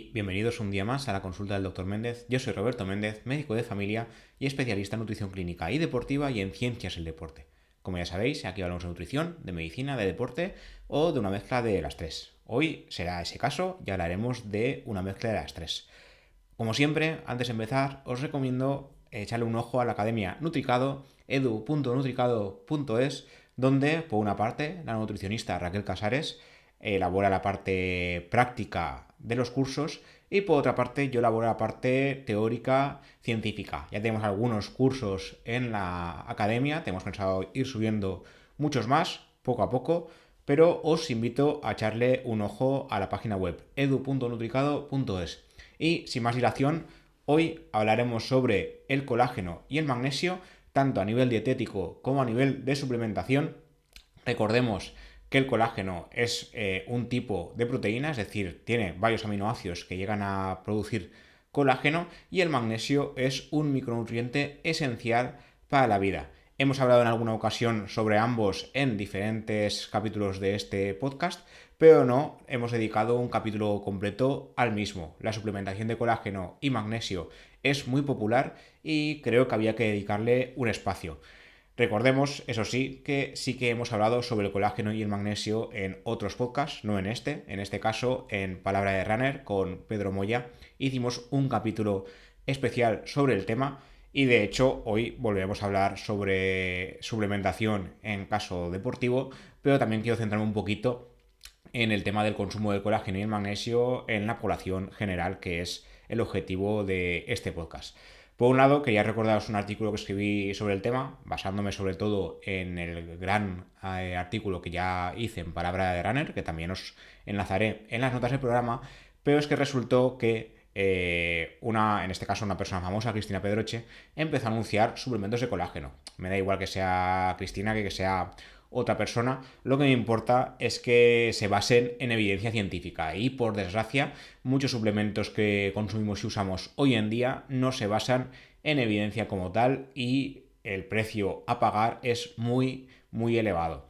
y bienvenidos un día más a la consulta del Dr. Méndez. Yo soy Roberto Méndez, médico de familia y especialista en nutrición clínica y deportiva y en ciencias del deporte. Como ya sabéis, aquí hablamos de nutrición, de medicina, de deporte o de una mezcla de las tres. Hoy será ese caso y hablaremos de una mezcla de las tres. Como siempre, antes de empezar, os recomiendo echarle un ojo a la academia Nutricado, edu.nutricado.es, donde, por una parte, la nutricionista Raquel Casares elabora la parte práctica de los cursos y por otra parte yo elaboro la parte teórica científica. Ya tenemos algunos cursos en la academia, tenemos pensado ir subiendo muchos más, poco a poco, pero os invito a echarle un ojo a la página web edu.nutricado.es. Y sin más dilación, hoy hablaremos sobre el colágeno y el magnesio, tanto a nivel dietético como a nivel de suplementación. Recordemos que el colágeno es un tipo de proteína, es decir, tiene varios aminoácidos que llegan a producir colágeno, y el magnesio es un micronutriente esencial para la vida. Hemos hablado en alguna ocasión sobre ambos en diferentes capítulos de este podcast, pero no hemos dedicado un capítulo completo al mismo. La suplementación de colágeno y magnesio es muy popular y creo que había que dedicarle un espacio. Recordemos, eso sí que hemos hablado sobre el colágeno y el magnesio en otros podcasts, no en este. En este caso, en Palabra de Runner, con Pedro Moya, hicimos un capítulo especial sobre el tema y de hecho hoy volveremos a hablar sobre suplementación en caso deportivo, pero también quiero centrarme un poquito en el tema del consumo del colágeno y el magnesio en la población general, que es el objetivo de este podcast. Por un lado, quería recordaros un artículo que escribí sobre el tema, basándome sobre todo en el gran artículo que ya hice en Palabra de Runner, que también os enlazaré en las notas del programa, pero es que resultó que en este caso una persona famosa, Cristina Pedroche, empezó a anunciar suplementos de colágeno. Me da igual que sea Cristina que sea otra persona, lo que me importa es que se basen en evidencia científica y por desgracia muchos suplementos que consumimos y usamos hoy en día no se basan en evidencia como tal y el precio a pagar es muy elevado.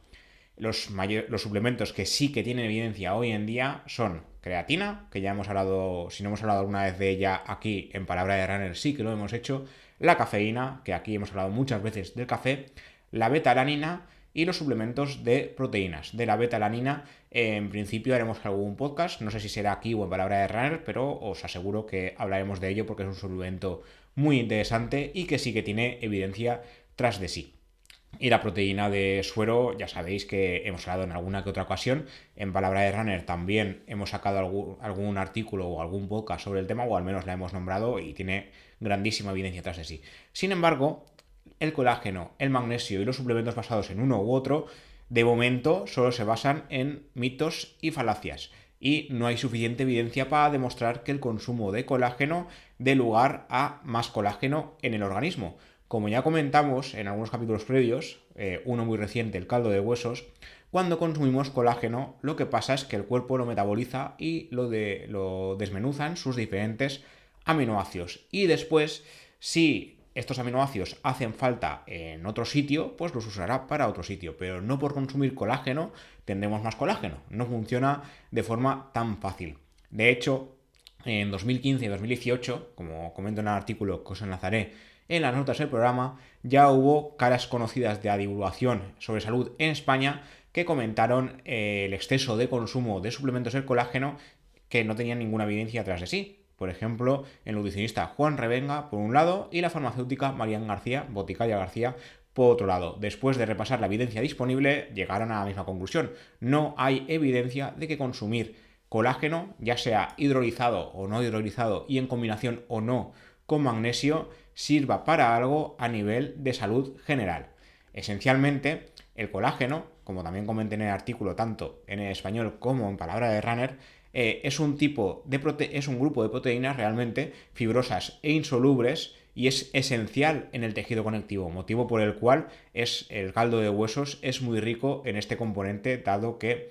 Los suplementos que sí que tienen evidencia hoy en día son creatina, que ya hemos hablado, si no hemos hablado alguna vez de ella aquí en Palabra de Runner, sí que lo hemos hecho, la cafeína, que aquí hemos hablado muchas veces del café, la beta-alanina y los suplementos de proteínas. De la beta-alanina, en principio haremos algún podcast, no sé si será aquí o en Palabra de Runner, pero os aseguro que hablaremos de ello porque es un suplemento muy interesante y que sí que tiene evidencia tras de sí. Y la proteína de suero, ya sabéis que hemos hablado en alguna que otra ocasión. En Palabra de Runner también hemos sacado algún artículo o algún podcast sobre el tema, o al menos la hemos nombrado y tiene grandísima evidencia tras de sí. Sin embargo, el colágeno, el magnesio y los suplementos basados en uno u otro, de momento solo se basan en mitos y falacias. Y no hay suficiente evidencia para demostrar que el consumo de colágeno dé lugar a más colágeno en el organismo. Como ya comentamos en algunos capítulos previos, uno muy reciente, el caldo de huesos, cuando consumimos colágeno lo que pasa es que el cuerpo lo metaboliza y lo desmenuzan sus diferentes aminoácidos. Y después, si estos aminoácidos hacen falta en otro sitio, pues los usará para otro sitio. Pero no por consumir colágeno tendremos más colágeno. No funciona de forma tan fácil. De hecho, en 2015 y 2018, como comento en el artículo que os enlazaré en las notas del programa, ya hubo caras conocidas de la divulgación sobre salud en España que comentaron el exceso de consumo de suplementos del colágeno que no tenían ninguna evidencia atrás de sí. Por ejemplo, el nutricionista Juan Revenga, por un lado, y la farmacéutica Marian García, Boticaria García, por otro lado. Después de repasar la evidencia disponible, llegaron a la misma conclusión. No hay evidencia de que consumir colágeno, ya sea hidrolizado o no hidrolizado y en combinación o no con magnesio, sirva para algo a nivel de salud general. Esencialmente, el colágeno, como también comenté en el artículo tanto en español como en Palabra de Runner, es un grupo de proteínas realmente fibrosas e insolubles y es esencial en el tejido conectivo, motivo por el cual el caldo de huesos es muy rico en este componente, dado que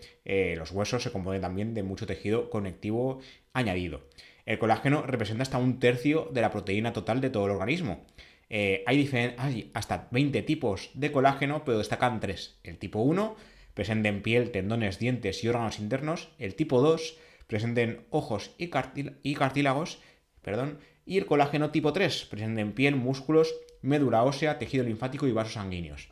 los huesos se componen también de mucho tejido conectivo añadido. El colágeno representa hasta un tercio de la proteína total de todo el organismo. Hay hasta 20 tipos de colágeno, pero destacan 3. El tipo 1, presente en piel, tendones, dientes y órganos internos. El tipo 2, presente en ojos y cartílagos, perdón, y el colágeno tipo 3, presente en piel, músculos, médula ósea, tejido linfático y vasos sanguíneos.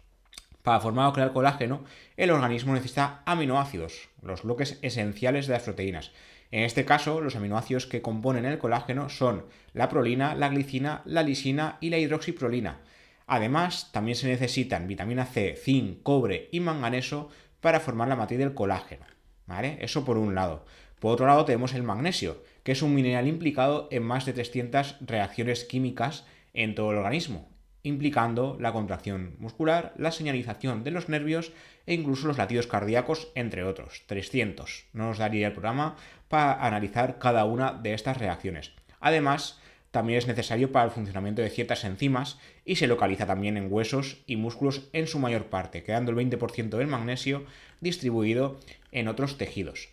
Para formar o crear colágeno, el organismo necesita aminoácidos, los bloques esenciales de las proteínas. En este caso, los aminoácidos que componen el colágeno son la prolina, la glicina, la lisina y la hidroxiprolina. Además, también se necesitan vitamina C, zinc, cobre y manganeso para formar la matriz del colágeno, ¿vale? Eso por un lado. Por otro lado tenemos el magnesio, que es un mineral implicado en más de 300 reacciones químicas en todo el organismo, implicando la contracción muscular, la señalización de los nervios e incluso los latidos cardíacos, entre otros. 300. No nos daría el programa para analizar cada una de estas reacciones. Además, también es necesario para el funcionamiento de ciertas enzimas y se localiza también en huesos y músculos en su mayor parte, quedando el 20% del magnesio distribuido en otros tejidos.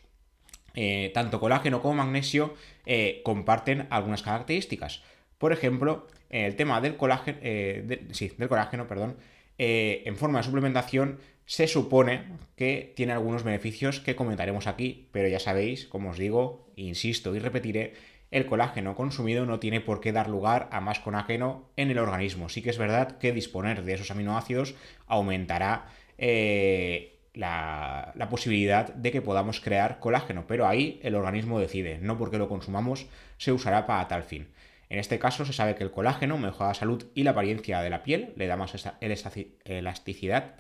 Tanto colágeno como magnesio comparten algunas características. Por ejemplo, en el tema del colágeno, en forma de suplementación se supone que tiene algunos beneficios que comentaremos aquí, pero ya sabéis, como os digo, insisto y repetiré, el colágeno consumido no tiene por qué dar lugar a más colágeno en el organismo. Sí que es verdad que disponer de esos aminoácidos aumentará la posibilidad de que podamos crear colágeno, pero ahí el organismo decide, no porque lo consumamos se usará para tal fin. En este caso se sabe que el colágeno mejora la salud y la apariencia de la piel, le da más elasticidad,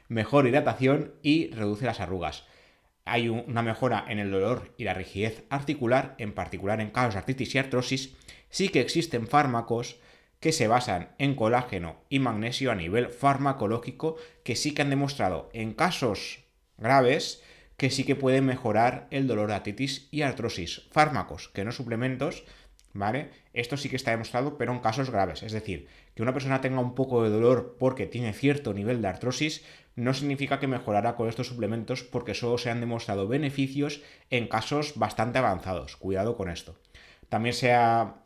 mejor hidratación y reduce las arrugas. Hay una mejora en el dolor y la rigidez articular, en particular en casos de artritis y artrosis. Sí que existen fármacos que se basan en colágeno y magnesio a nivel farmacológico que sí que han demostrado en casos graves que sí que pueden mejorar el dolor de artritis y artrosis. Fármacos que no suplementos, ¿vale? Esto sí que está demostrado, pero en casos graves. Es decir, que una persona tenga un poco de dolor porque tiene cierto nivel de artrosis no significa que mejorará con estos suplementos porque solo se han demostrado beneficios en casos bastante avanzados. Cuidado con esto. También se ha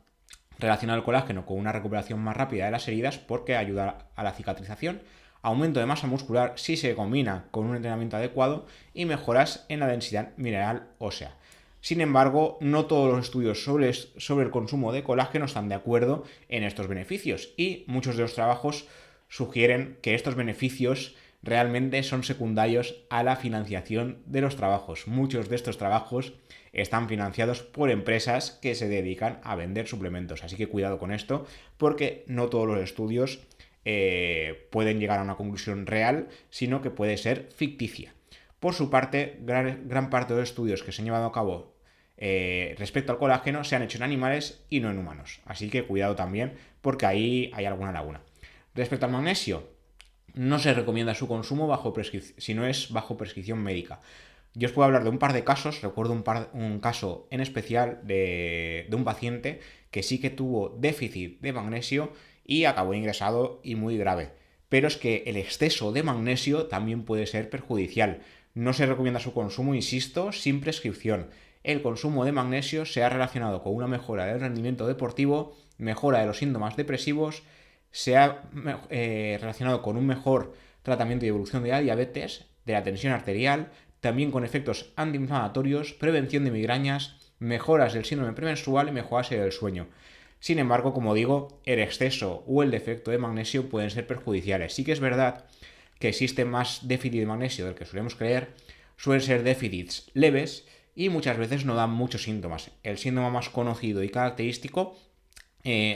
relacionado el colágeno con una recuperación más rápida de las heridas porque ayuda a la cicatrización, aumento de masa muscular si se combina con un entrenamiento adecuado y mejoras en la densidad mineral ósea. Sin embargo, no todos los estudios sobre el consumo de colágeno están de acuerdo en estos beneficios y muchos de los trabajos sugieren que estos beneficios realmente son secundarios a la financiación de los trabajos. Muchos de estos trabajos están financiados por empresas que se dedican a vender suplementos. Así que cuidado con esto, porque no todos los estudios pueden llegar a una conclusión real, sino que puede ser ficticia. Por su parte, gran parte de los estudios que se han llevado a cabo respecto al colágeno se han hecho en animales y no en humanos. Así que cuidado también, porque ahí hay alguna laguna. Respecto al magnesio, no se recomienda su consumo si no es bajo prescripción médica. Yo os puedo hablar de un par de casos. Recuerdo un caso en especial de un paciente que sí que tuvo déficit de magnesio y acabó ingresado y muy grave. Pero es que el exceso de magnesio también puede ser perjudicial. No se recomienda su consumo, insisto, sin prescripción. El consumo de magnesio se ha relacionado con una mejora del rendimiento deportivo, mejora de los síntomas depresivos, se ha relacionado con un mejor tratamiento y evolución de la diabetes, de la tensión arterial, también con efectos antiinflamatorios, prevención de migrañas, mejoras del síndrome premenstrual y mejoras del sueño. Sin embargo, como digo, el exceso o el defecto de magnesio pueden ser perjudiciales. Sí que es verdad que existe más déficit de magnesio del que solemos creer, suelen ser déficits leves y muchas veces no dan muchos síntomas. El síntoma más conocido y característico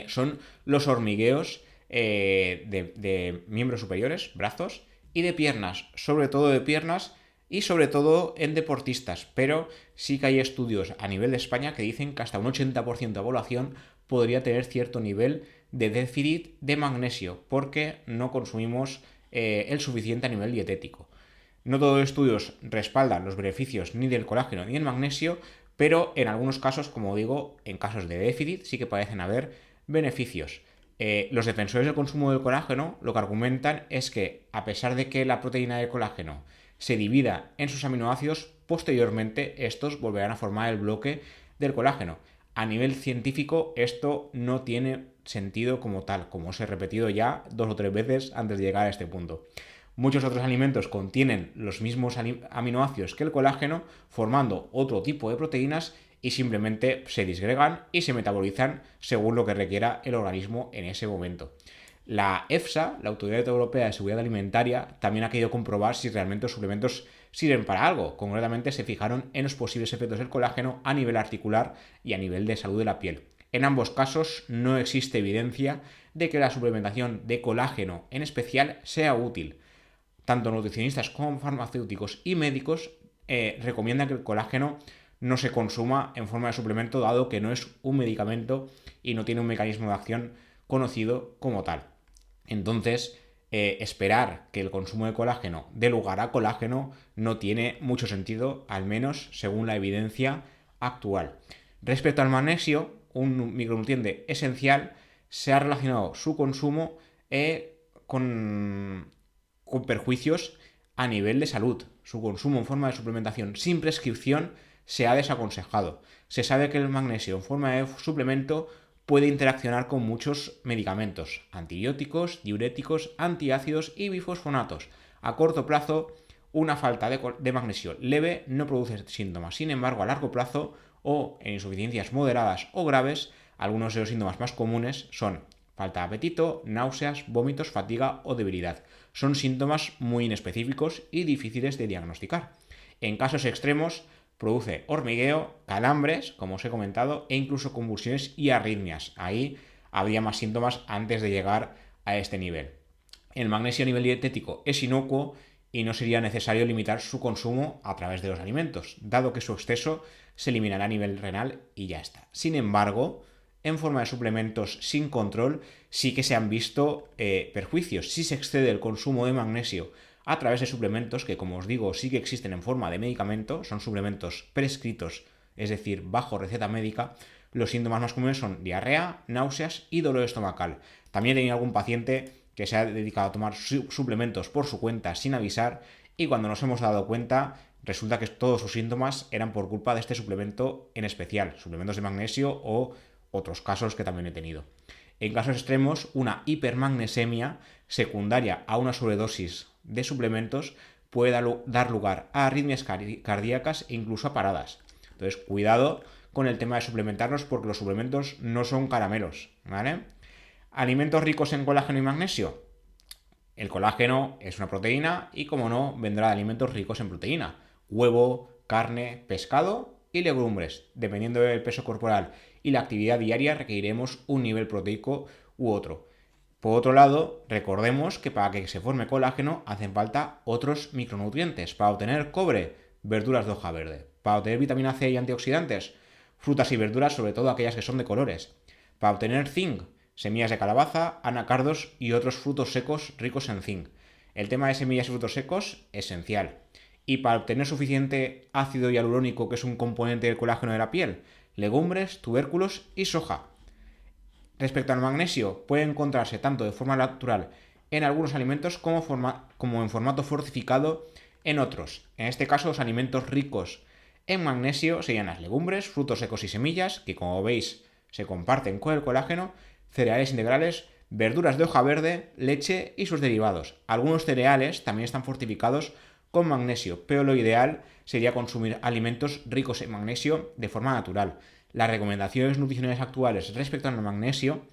son los hormigueos de miembros superiores, brazos, y de piernas, sobre todo de piernas y sobre todo en deportistas, pero sí que hay estudios a nivel de España que dicen que hasta un 80% de población podría tener cierto nivel de déficit de magnesio porque no consumimos el suficiente a nivel dietético. No todos los estudios respaldan los beneficios ni del colágeno ni del magnesio, pero en algunos casos, como digo, en casos de déficit sí que parecen haber beneficios. Los defensores del consumo del colágeno lo que argumentan es que a pesar de que la proteína del colágeno se divida en sus aminoácidos, posteriormente estos volverán a formar el bloque del colágeno. A nivel científico esto no tiene sentido como tal, como os he repetido ya 2 o 3 veces antes de llegar a este punto. Muchos otros alimentos contienen los mismos aminoácidos que el colágeno, formando otro tipo de proteínas y simplemente se disgregan y se metabolizan según lo que requiera el organismo en ese momento. La EFSA, la Autoridad Europea de Seguridad Alimentaria, también ha querido comprobar si realmente los suplementos sirven para algo. Concretamente se fijaron en los posibles efectos del colágeno a nivel articular y a nivel de salud de la piel. En ambos casos no existe evidencia de que la suplementación de colágeno en especial sea útil. Tanto nutricionistas como farmacéuticos y médicos recomiendan que el colágeno no se consuma en forma de suplemento, dado que no es un medicamento y no tiene un mecanismo de acción conocido como tal. Entonces, esperar que el consumo de colágeno dé lugar a colágeno no tiene mucho sentido, al menos según la evidencia actual. Respecto al magnesio, un micronutriente esencial, se ha relacionado su consumo con perjuicios a nivel de salud. Su consumo en forma de suplementación sin prescripción se ha desaconsejado. Se sabe que el magnesio en forma de suplemento puede interaccionar con muchos medicamentos, antibióticos, diuréticos, antiácidos y bifosfonatos. A corto plazo, una falta de magnesio leve no produce síntomas. Sin embargo, a largo plazo o en insuficiencias moderadas o graves, algunos de los síntomas más comunes son falta de apetito, náuseas, vómitos, fatiga o debilidad. Son síntomas muy inespecíficos y difíciles de diagnosticar. En casos extremos, produce hormigueo, calambres, como os he comentado, e incluso convulsiones y arritmias. Ahí habría más síntomas antes de llegar a este nivel. El magnesio a nivel dietético es inocuo y no sería necesario limitar su consumo a través de los alimentos, dado que su exceso se eliminará a nivel renal y ya está. Sin embargo, en forma de suplementos sin control, sí que se han visto perjuicios. Si se excede el consumo de magnesio a través de suplementos, que como os digo, sí que existen en forma de medicamento, son suplementos prescritos, es decir, bajo receta médica, los síntomas más comunes son diarrea, náuseas y dolor estomacal. También he tenido algún paciente que se ha dedicado a tomar suplementos por su cuenta sin avisar y cuando nos hemos dado cuenta resulta que todos sus síntomas eran por culpa de este suplemento en especial, suplementos de magnesio o otros casos que también he tenido. En casos extremos, una hipermagnesemia secundaria a una sobredosis de suplementos puede dar lugar a arritmias cardíacas e incluso a paradas. Entonces, cuidado con el tema de suplementarnos porque los suplementos no son caramelos, ¿vale? Alimentos ricos en colágeno y magnesio. El colágeno es una proteína y, como no, vendrá de alimentos ricos en proteína. Huevo, carne, pescado y legumbres. Dependiendo del peso corporal y la actividad diaria, requeriremos un nivel proteico u otro. Por otro lado, recordemos que para que se forme colágeno hacen falta otros micronutrientes. Para obtener cobre, verduras de hoja verde. Para obtener vitamina C y antioxidantes, frutas y verduras, sobre todo aquellas que son de colores. Para obtener zinc, semillas de calabaza, anacardos y otros frutos secos ricos en zinc. El tema de semillas y frutos secos, esencial. Y para obtener suficiente ácido hialurónico, que es un componente del colágeno de la piel, legumbres, tubérculos y soja. Respecto al magnesio, puede encontrarse tanto de forma natural en algunos alimentos como en formato fortificado en otros. En este caso, los alimentos ricos en magnesio serían las legumbres, frutos secos y semillas, que como veis se comparten con el colágeno, cereales integrales, verduras de hoja verde, leche y sus derivados. Algunos cereales también están fortificados con magnesio, pero lo ideal sería consumir alimentos ricos en magnesio de forma natural. Las recomendaciones nutricionales actuales respecto al magnesio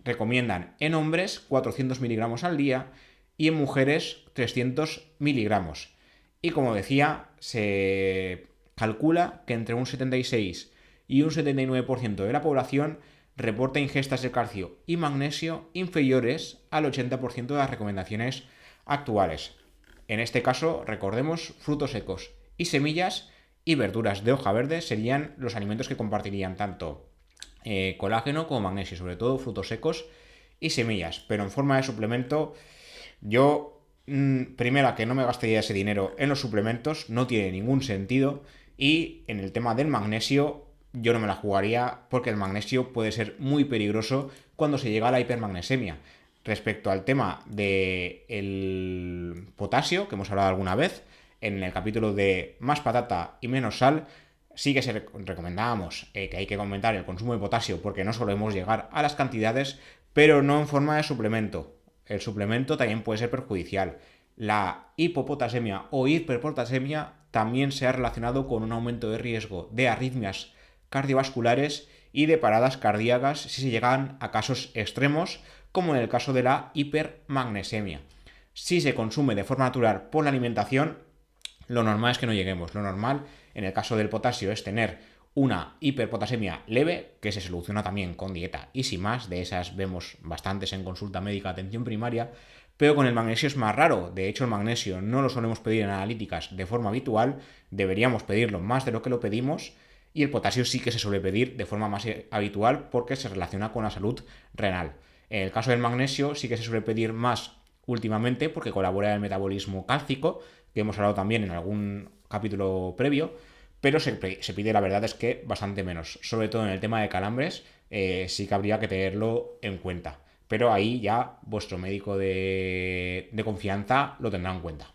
recomiendan en hombres 400 miligramos al día y en mujeres 300 miligramos. Y como decía, se calcula que entre un 76 y un 79% de la población reporta ingestas de calcio y magnesio inferiores al 80% de las recomendaciones actuales. En este caso, recordemos, frutos secos y semillas y verduras de hoja verde serían los alimentos que compartirían tanto colágeno como magnesio, sobre todo frutos secos y semillas. Pero en forma de suplemento, yo, primero, que no me gastaría ese dinero en los suplementos, no tiene ningún sentido. Y en el tema del magnesio, yo no me la jugaría porque el magnesio puede ser muy peligroso cuando se llega a la hipermagnesemia. Respecto al tema del potasio, que hemos hablado alguna vez, en el capítulo de más patata y menos sal, sí que recomendábamos que hay que aumentar el consumo de potasio porque no solemos llegar a las cantidades, pero no en forma de suplemento. El suplemento también puede ser perjudicial. la hipopotasemia o hiperpotasemia también se ha relacionado con un aumento de riesgo de arritmias cardiovasculares y de paradas cardíacas si se llegan a casos extremos, como en el caso de la hipermagnesemia. Si se consume de forma natural por la alimentación, lo normal es que no lleguemos. Lo normal, en el caso del potasio, es tener una hiperpotasemia leve, que se soluciona también con dieta y sin más. De esas vemos bastantes en consulta médica, atención primaria. Pero con el magnesio es más raro. De hecho, el magnesio no lo solemos pedir en analíticas de forma habitual. Deberíamos pedirlo más de lo que lo pedimos. Y el potasio sí que se suele pedir de forma más habitual porque se relaciona con la salud renal. En el caso del magnesio sí que se suele pedir más últimamente porque colabora en el metabolismo cálcico, que hemos hablado también en algún capítulo previo, pero se pide, la verdad es que bastante menos. Sobre todo en el tema de calambres, sí que habría que tenerlo en cuenta. Pero ahí ya vuestro médico de confianza lo tendrá en cuenta.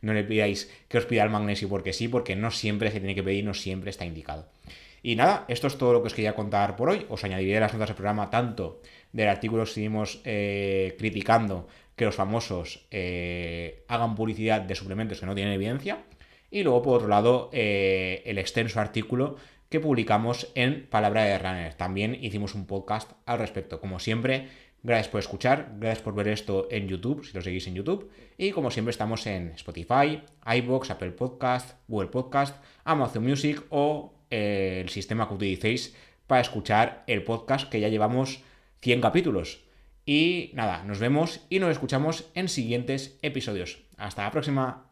No le pidáis que os pida el magnesio porque sí, porque no siempre se tiene que pedir, no siempre está indicado. Y nada, esto es todo lo que os quería contar por hoy. Os añadiré las notas del programa tanto del artículo que seguimos criticando que los famosos hagan publicidad de suplementos que no tienen evidencia. Y luego, por otro lado, el extenso artículo que publicamos en Palabra de Runner. También hicimos un podcast al respecto. Como siempre, gracias por escuchar, gracias por ver esto en YouTube, si lo seguís en YouTube. Y como siempre estamos en Spotify, iVoox, Apple Podcast, Google Podcast, Amazon Music o el sistema que utilicéis para escuchar el podcast, que ya llevamos 100 capítulos. Y nada, nos vemos y nos escuchamos en siguientes episodios. Hasta la próxima.